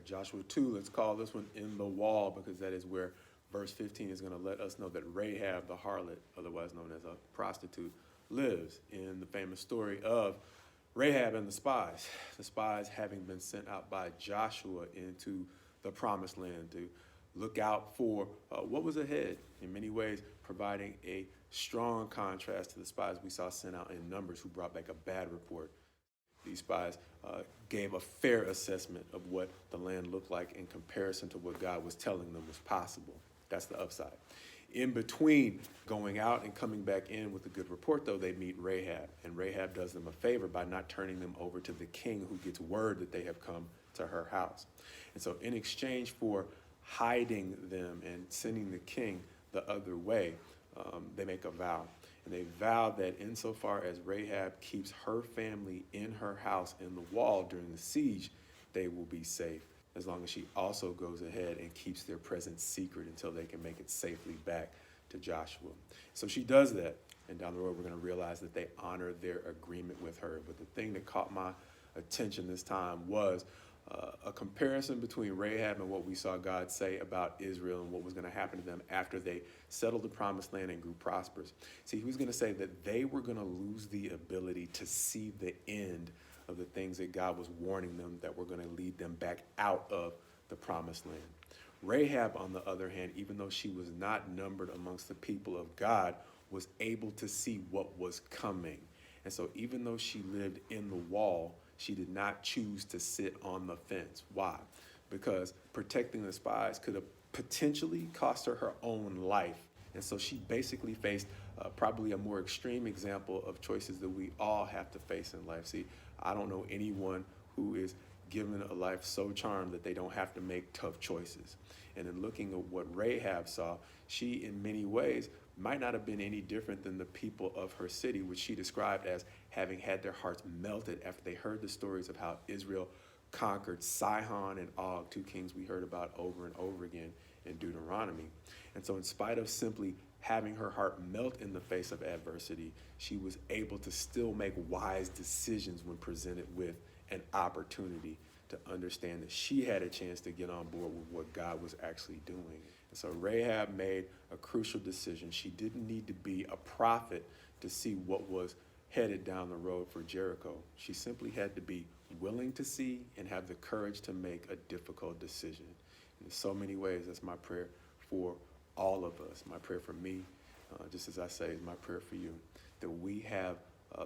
right, Joshua 2, let's call this one In the Wall, because that is where verse 15 is going to let us know that Rahab, the harlot, otherwise known as a prostitute, lives in the famous story of Rahab and the spies having been sent out by Joshua into the promised land to look out for what was ahead, in many ways providing a strong contrast to the spies we saw sent out in Numbers who brought back a bad report. These spies gave a fair assessment of what the land looked like in comparison to what God was telling them was possible. That's the upside. In between going out and coming back in with a good report, though, they meet Rahab. And Rahab does them a favor by not turning them over to the king, who gets word that they have come to her house. And so in exchange for hiding them and sending the king the other way, they make a vow. And they vow that insofar as Rahab keeps her family in her house in the wall during the siege, they will be safe, as long as she also goes ahead and keeps their presence secret until they can make it safely back to Joshua. So she does that, and down the road we're going to realize that they honor their agreement with her. But the thing that caught my attention this time was a comparison between Rahab and what we saw God say about Israel and what was going to happen to them after they settled the promised land and grew prosperous. See, he was going to say that they were going to lose the ability to see the end of the things that God was warning them that were going to lead them back out of the promised land. Rahab, on the other hand, even though she was not numbered amongst the people of God, was able to see what was coming. And so even though she lived in the wall, she did not choose to sit on the fence. Why? Because protecting the spies could have potentially cost her her own life. And so she basically faced probably a more extreme example of choices that we all have to face in life. See, I don't know anyone who is given a life so charmed that they don't have to make tough choices. And in looking at what Rahab saw, she in many ways might not have been any different than the people of her city, which she described as having had their hearts melted after they heard the stories of how Israel conquered Sihon and Og, two kings we heard about over and over again in Deuteronomy. And so in spite of simply having her heart melt in the face of adversity, she was able to still make wise decisions when presented with an opportunity to understand that she had a chance to get on board with what God was actually doing. And so Rahab made a crucial decision. She didn't need to be a prophet to see what was headed down the road for Jericho. She simply had to be willing to see and have the courage to make a difficult decision. In so many ways, that's my prayer for all of us. My prayer for me, just as I say, is my prayer for you, that we have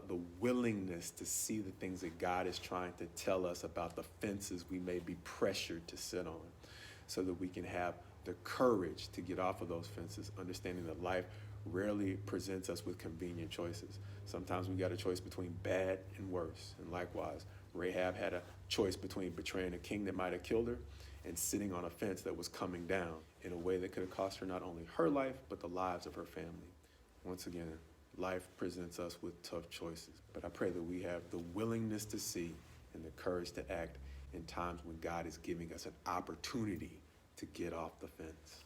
the willingness to see the things that God is trying to tell us about the fences we may be pressured to sit on, so that we can have the courage to get off of those fences, understanding that life rarely presents us with convenient choices. Sometimes we got a choice between bad and worse. And likewise, Rahab had a choice between betraying a king that might have killed her and sitting on a fence that was coming down in a way that could have cost her not only her life, but the lives of her family. Once again, life presents us with tough choices, but I pray that we have the willingness to see and the courage to act in times when God is giving us an opportunity to get off the fence.